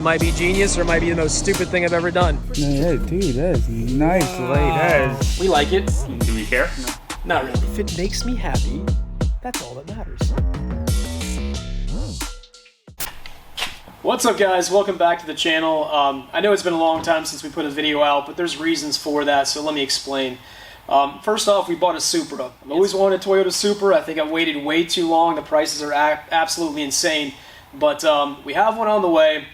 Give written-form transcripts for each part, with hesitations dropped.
Might be genius or might be the most stupid thing I've ever done. Yeah, dude, that's nice. We like it. Do we care? No. Not really. If it makes me happy, that's all that matters. What's up, guys? Welcome back to the channel. I know it's been a long time since we put a video out, but there's reasons for that, so let me explain. First off, we bought a Supra. I've always wanted a Toyota Supra. I think I've waited way too long. The prices are absolutely insane, but we have one on the way.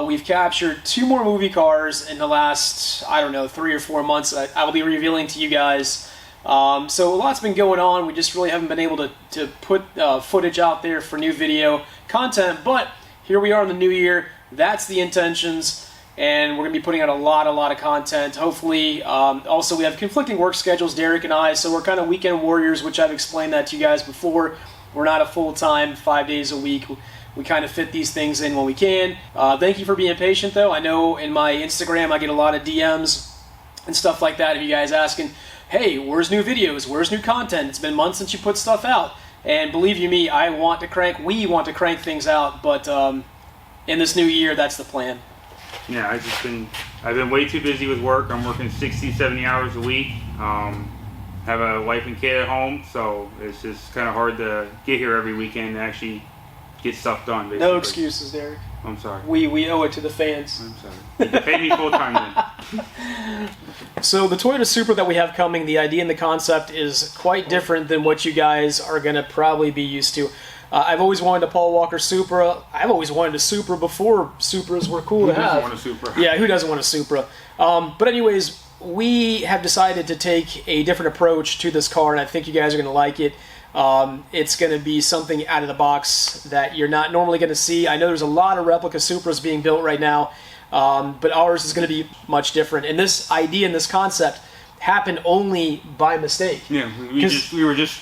We've captured 2 more movie cars in the last, I don't know, 3 or 4 months. I will be revealing to you guys. So a lot's been going on. We just really haven't been able to put footage out there for new video content, but here we are in the new year. That's the intentions, and we're going to be putting out a lot of content, hopefully. Also, we have conflicting work schedules, Derek and I, so we're kind of weekend warriors, which I've explained that to you guys before. We're not a full-time, 5 days a week. We kind of fit these things in when we can. Thank you for being patient, though. I know in my Instagram I get a lot of DMs and stuff like that of you guys asking, hey, where's new videos? Where's new content? It's been months since you put stuff out. And believe you me, we want to crank things out, but in this new year, that's the plan. Yeah, I've been way too busy with work. I'm working 60, 70 hours a week. Have a wife and kid at home, so it's just kind of hard to get here every weekend and actually get stuff done, basically. No excuses, Derek. I'm sorry. We owe it to the fans. I'm sorry. You pay me full time then. So the Toyota Supra that we have coming, the idea and the concept is quite different than what you guys are going to probably be used to. I've always wanted a Paul Walker Supra. I've always wanted a Supra before Supras were cool to have. Who doesn't want a Supra? Yeah, who doesn't want a Supra? But anyways, we have decided to take a different approach to this car, and I think you guys are going to like it. It's going to be something out of the box that you're not normally going to see. I know there's a lot of replica Supras being built right now, but ours is going to be much different. And this idea and this concept happened only by mistake. Yeah, we were just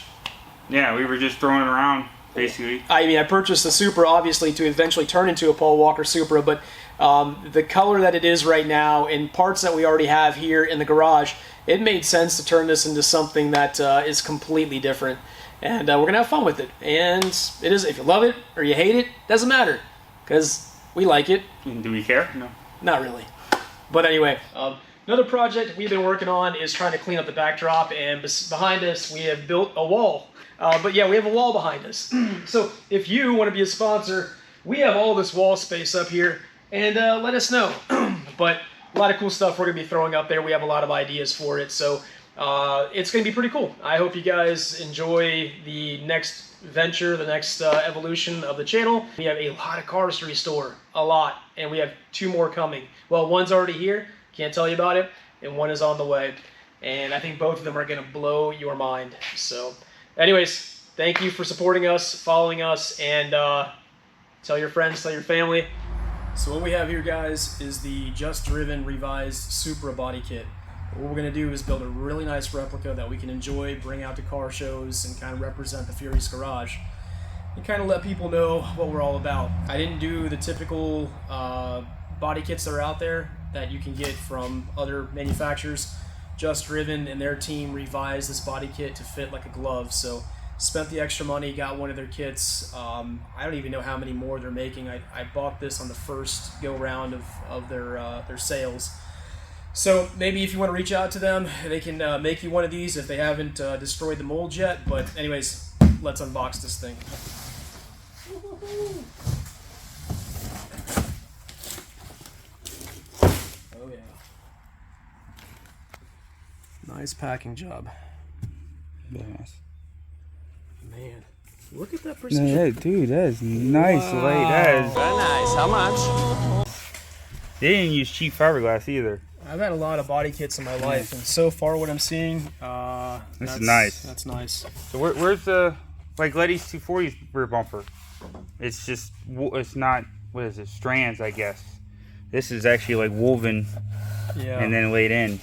throwing it around, basically. I mean, I purchased the Supra obviously to eventually turn into a Paul Walker Supra, but the color that it is right now and parts that we already have here in the garage, it made sense to turn this into something that is completely different. And we're going to have fun with it. And it is, if you love it or you hate it, doesn't matter. Because we like it. Do we care? No. Not really. But anyway, another project we've been working on is trying to clean up the backdrop. And behind us, we have built a wall. But yeah, we have a wall behind us. So if you want to be a sponsor, we have all this wall space up here. And let us know. But a lot of cool stuff we're going to be throwing up there. We have a lot of ideas for it. So it's going to be pretty cool. I hope you guys enjoy the next venture, the next evolution of the channel. We have a lot of cars to restore, a lot, and we have 2 more coming. Well, one's already here, can't tell you about it, and one is on the way. And I think both of them are going to blow your mind. So anyways, thank you for supporting us, following us, and tell your friends, tell your family. So what we have here, guys, is the Just Driven revised Supra body kit. What we're going to do is build a really nice replica that we can enjoy, bring out to car shows, and kind of represent the Furious Garage. And kind of let people know what we're all about. I didn't do the typical body kits that are out there that you can get from other manufacturers. Just Driven and their team revised this body kit to fit like a glove. So spent the extra money, got one of their kits. I don't even know how many more they're making. I bought this on the first go-round of their sales. So maybe if you want to reach out to them, they can make you one of these if they haven't destroyed the mold yet. But anyways, let's unbox this thing. Oh yeah. Nice packing job. Very nice. Man, look at that precision. Yeah, dude, that's nice. Wow. That is. Very nice. How much? They didn't use cheap fiberglass either. I've had a lot of body kits in my life, and so far what I'm seeing, this is nice. That's nice. So where's the, like Letty's 240's rear bumper? It's just, it's not, what is it, strands, I guess. This is actually like woven, yeah, and then laid in.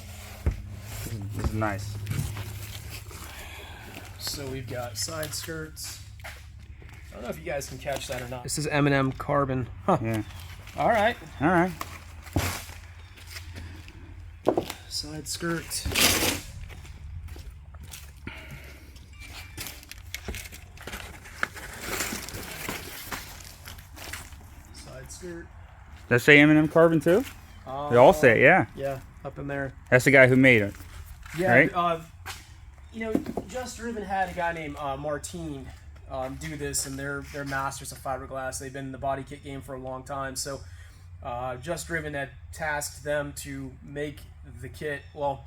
This is nice. So we've got side skirts. I don't know if you guys can catch that or not. This is M&M carbon. Huh. Yeah. All right. All right. Side skirt. Side skirt. Does that say M&M Carbon too? They all say it, yeah. Yeah, up in there. That's the guy who made it. Yeah, right? You know, Just Driven had a guy named Martine do this, and they're masters of fiberglass. They've been in the body kit game for a long time. So Just Driven had tasked them to make the kit. Well,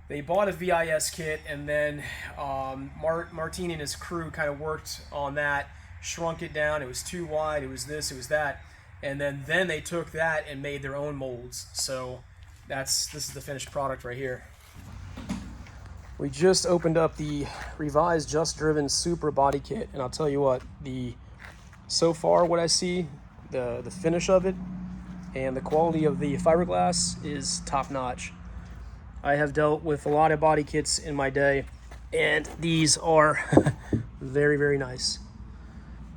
they bought a VIS kit, and then Martine and his crew kind of worked on that, shrunk it down. It was too wide. It was this. It was that. And then they took that and made their own molds. So this is the finished product right here. We just opened up the revised Just Driven Supra body kit, and I'll tell you what, so far what I see, the finish of it and the quality of the fiberglass is top notch. I have dealt with a lot of body kits in my day, and these are very, very nice.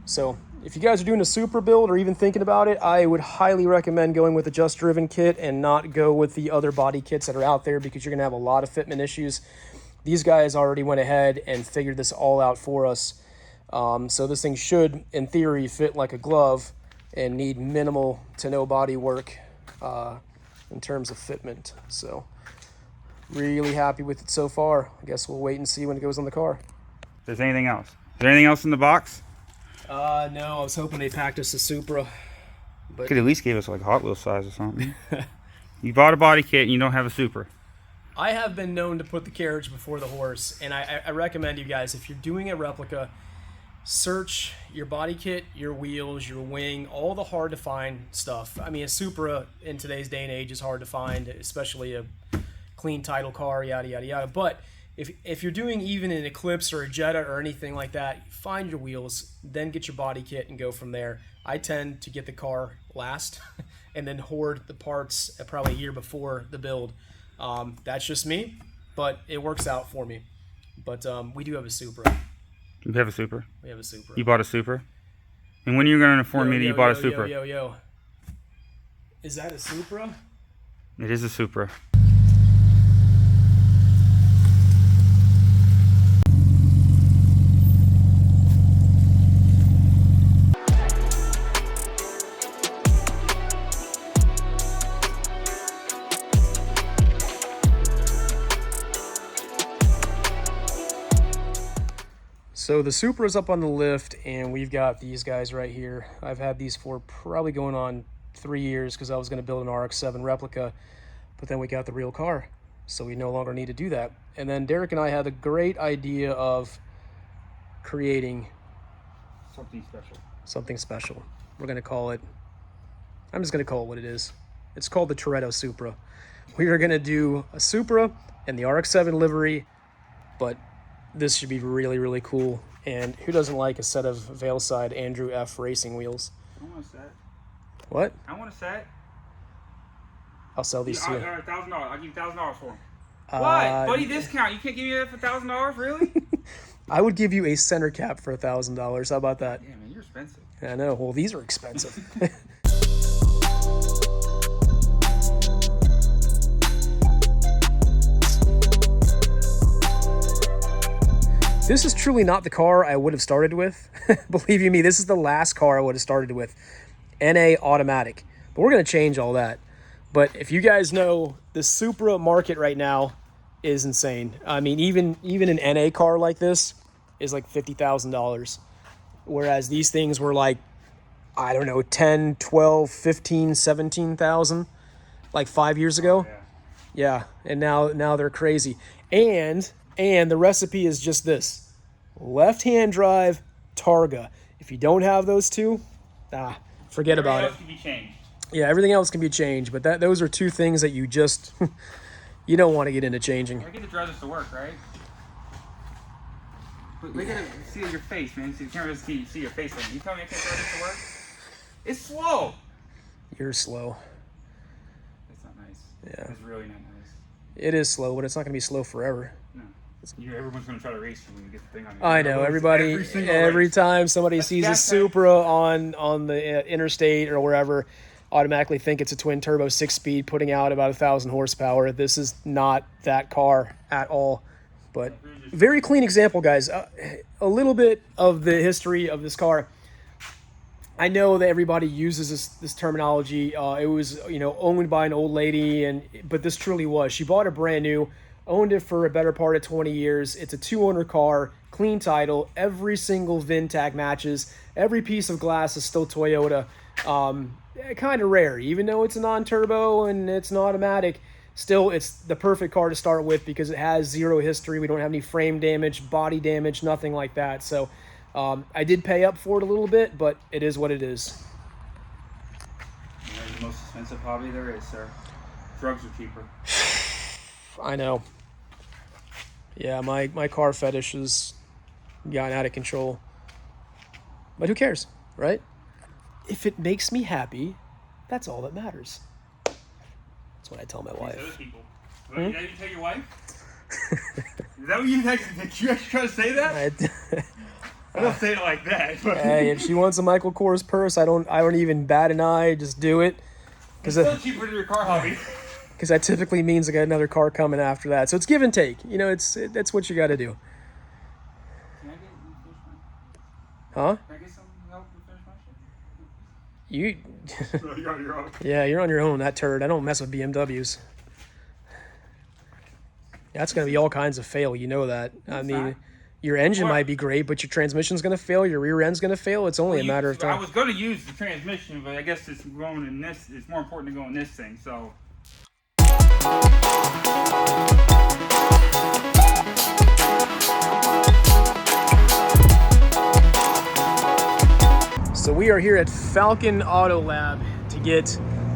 So if you guys are doing a Supra build or even thinking about it, I would highly recommend going with a Just Driven kit and not go with the other body kits that are out there, because you're gonna have a lot of fitment issues. These guys already went ahead and figured this all out for us. So this thing should, in theory, fit like a glove and need minimal to no body work in terms of fitment. So really happy with it so far. I guess we'll wait and see when it goes on the car. If there's anything else. Is there anything else in the box? No, I was hoping they packed us a Supra. But Could at least give us like Hot Wheels size or something. You bought a body kit and you don't have a Supra. I have been known to put the carriage before the horse, and I recommend you guys, if you're doing a replica, search your body kit, your wheels, your wing, all the hard to find stuff. I mean, a Supra in today's day and age is hard to find, especially a clean title car, yada, yada, yada. But if you're doing even an Eclipse or a Jetta or anything like that, find your wheels, then get your body kit and go from there. I tend to get the car last and then hoard the parts probably a year before the build. That's just me, but it works out for me. But we do have a Supra. You have a Supra? We have a Supra. You bought a Supra? And when are you going to inform me that you bought a Supra? Yo. Is that a Supra? It is a Supra. So the Supra's up on the lift, and we've got these guys right here. I've had these for probably going on 3 years because I was going to build an RX-7 replica, but then we got the real car, so we no longer need to do that. And then Derek and I had the great idea of creating something special. We're going to call it, I'm just going to call it what it is. It's called the Toretto Supra. We are going to do a Supra and the RX-7 livery, but this should be really, really cool. And who doesn't like a set of Veilside Andrew F. racing wheels? I want a set. What? I want a set. I'll sell these to you. $1,000. I'll give you $1,000 for them. What? Buddy discount. You can't give me that for $1,000? Really? I would give you a center cap for $1,000. How about that? Yeah, man, you're expensive. I know. Well, these are expensive. This is truly not the car I would have started with. Believe you me, this is the last car I would have started with. NA automatic. But we're going to change all that. But if you guys know, the Supra market right now is insane. I mean, even an NA car like this is like $50,000. Whereas these things were like, I don't know, 10, 12, 15, 17,000 like 5 years ago. Yeah, and now they're crazy. And the recipe is just this: left-hand drive, Targa. If you don't have those two, forget about it. Everything else can be changed. Yeah, everything else can be changed, but those are two things that you just you don't want to get into changing. I get to drive this to work, right? But we gotta see your face, man. You can't really see your face. You tell me I can't drive this to work? It's slow. You're slow. It's not nice. Yeah. It's really not nice. It is slow, but it's not going to be slow forever. No. Everyone's going to try to race you when you get the thing on you. I know. Every time somebody sees a Supra on the interstate or wherever, automatically think it's a twin turbo 6-speed putting out about 1,000 horsepower. This is not that car at all. But very clean example, guys. A little bit of the history of this car. I know that everybody uses this terminology. It was, owned by an old lady, but this truly was. She bought it brand new, owned it for a better part of 20 years. It's a 2-owner car, clean title. Every single VIN tag matches. Every piece of glass is still Toyota. Kind of rare, even though it's a non-turbo and it's an automatic. Still, it's the perfect car to start with because it has zero history. We don't have any frame damage, body damage, nothing like that. So I did pay up for it a little bit, but it is what it is. The most expensive hobby there is, sir. Drugs are cheaper. I know. Yeah, my car fetish has gotten out of control. But who cares, right? If it makes me happy, that's all that matters. That's what I tell my wife. Other people. Did you tell your wife? Is that what you actually try to say that? I don't say it like that. But Hey, if she wants a Michael Kors purse, I don't even bat an eye. Just do it. It's still cheaper than your car hobby. Because that typically means I got another car coming after that. So it's give and take. That's what you got to do. Can I get you finish mine? Huh? Can I get some help to finish my You. shit? No, you're on your own. Yeah, you're on your own, that turd. I don't mess with BMWs. That's going to be all kinds of fail. You know that. I mean, your engine might be great, but your transmission's going to fail. Your rear end's going to fail. It's only a matter of time. I was going to use the transmission, but I guess it's going in this. It's more important to go in this thing. So. So we are here at Falcon Auto Lab to get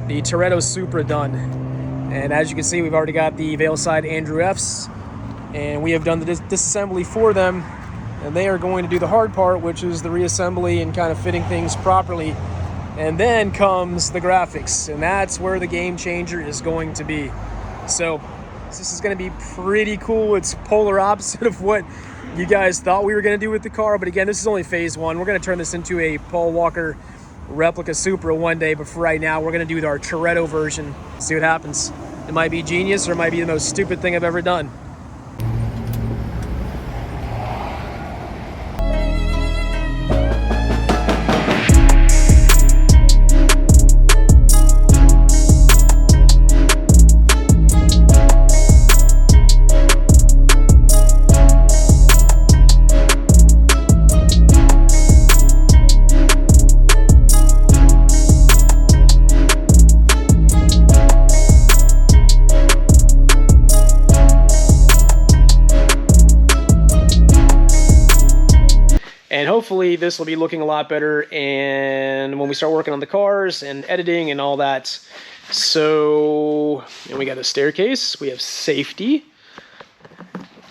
the Toretto Supra done. And as you can see, we've already got the Veilside Andrew F's, and we have done the disassembly for them. And they are going to do the hard part, which is the reassembly and kind of fitting things properly. And then comes the graphics, and that's where the game changer is going to be. So this is going to be pretty cool. It's polar opposite of what you guys thought we were going to do with the car. But again, this is only phase one. We're going to turn this into a Paul Walker replica Supra one day. But for right now, we're going to do our Toretto version. See what happens. It might be genius or it might be the most stupid thing I've ever done. And hopefully this will be looking a lot better and when we start working on the cars and editing and all that. So, and we got a staircase, we have safety.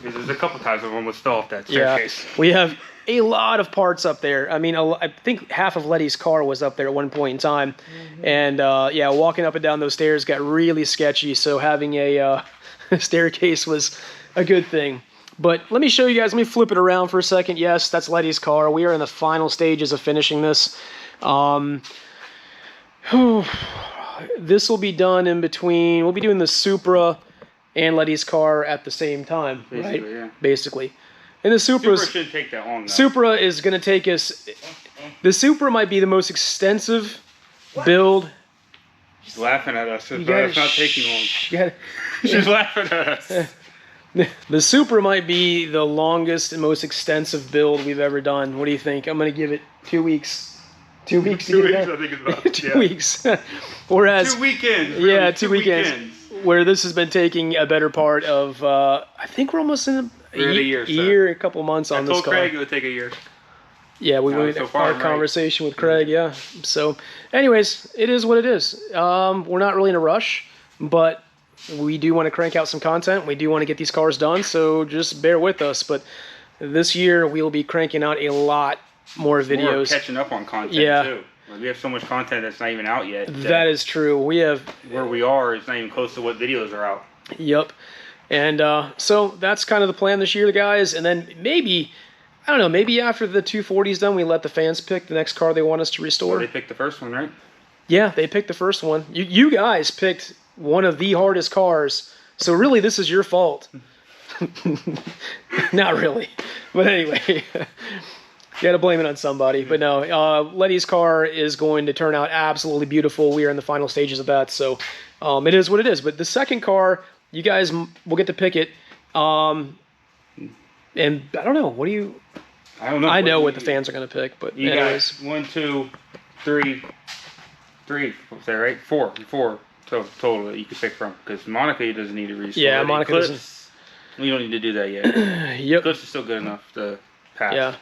There's a couple times I've almost fell off that staircase. Yeah, we have a lot of parts up there. I mean, I think half of Letty's car was up there at one point in time. And yeah, walking up and down those stairs got really sketchy. So having a staircase was a good thing. But let me show you guys, let me flip it around for a second. Yes, that's Letty's car. We are in the final stages of finishing this. This will be done in between, we'll be doing the Supra and Letty's car at the same time, Basically, right? yeah. Basically. And the Supra shouldn't take that long, though. Supra is going to take us, the Supra might be the most extensive build. She's laughing at us, but it's not taking long. She's laughing at us. The Supra might be the longest and most extensive build we've ever done. What do you think? I'm going to give it 2 weeks. 2 weeks. 2 weeks, I think it's about. 2 weeks. Whereas 2 weekends. Really, yeah, 2 weekends. Where this has been taking a better part of, I think we're almost in a year, a couple months on this car. I told Craig it would take a year. Yeah, we went our conversation with Craig, yeah. So, anyways, it is what it is. We're not really in a rush, but we do want to crank out some content. We do want to get these cars done, so just bear with us. But this year, we'll be cranking out a lot more videos. We're catching up on content, too. We have so much content that's not even out yet. That is true. We have... Where we are is not even close to what videos are out. Yep. And so that's kind of the plan this year, guys. And then maybe, I don't know, maybe after the 240's done, we let the fans pick the next car they want us to restore. Well, they picked the first one, right? Yeah, they picked the first one. You guys picked one of the hardest cars. So really, this is your fault. Not really. But anyway. got to blame it on somebody. But no, Letty's car is going to turn out absolutely beautiful. We are in the final stages of that, so it is what it is. But the second car, you guys will get to pick it. And I don't know. What do you? I don't know. I know what the fans are going to pick, but you anyways. got 1, 2, 3. Was that right? 4 total that you can pick from. Because Monica doesn't need to restore. Yeah, Monica doesn't. We don't need to do that yet. Yep. Clips is still good enough to pass. Yeah.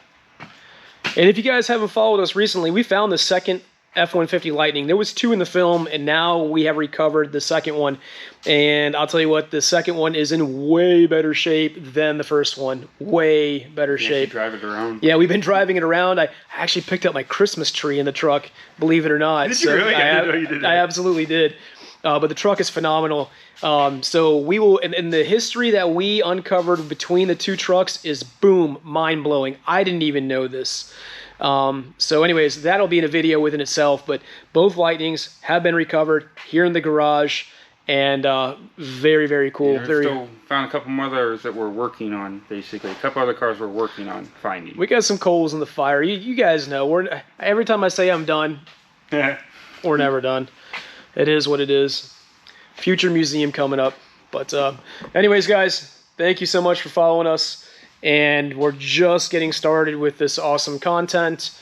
And if you guys haven't followed us recently, we found the second F-150 Lightning. There was 2 in the film, and now we have recovered the second one. And I'll tell you what, the second one is in way better shape than the first one. Way better shape. Drive it around. Yeah, we've been driving it around. I actually picked up my Christmas tree in the truck, believe it or not. Did you really? I didn't know you did that. I absolutely did. But the truck is phenomenal. So we will, and the history that we uncovered between the 2 trucks is, boom, mind-blowing. I didn't even know this. So anyways, that'll be in a video within itself, but both Lightnings have been recovered here in the garage, and very, very cool. Yeah, still found a couple more others that we're working on, basically. A couple other cars we're working on finding. We got some coals in the fire. You guys know, every time I say I'm done, we're never done. It is what it is. Future museum coming up. But anyways, guys, thank you so much for following us. And we're just getting started with this awesome content.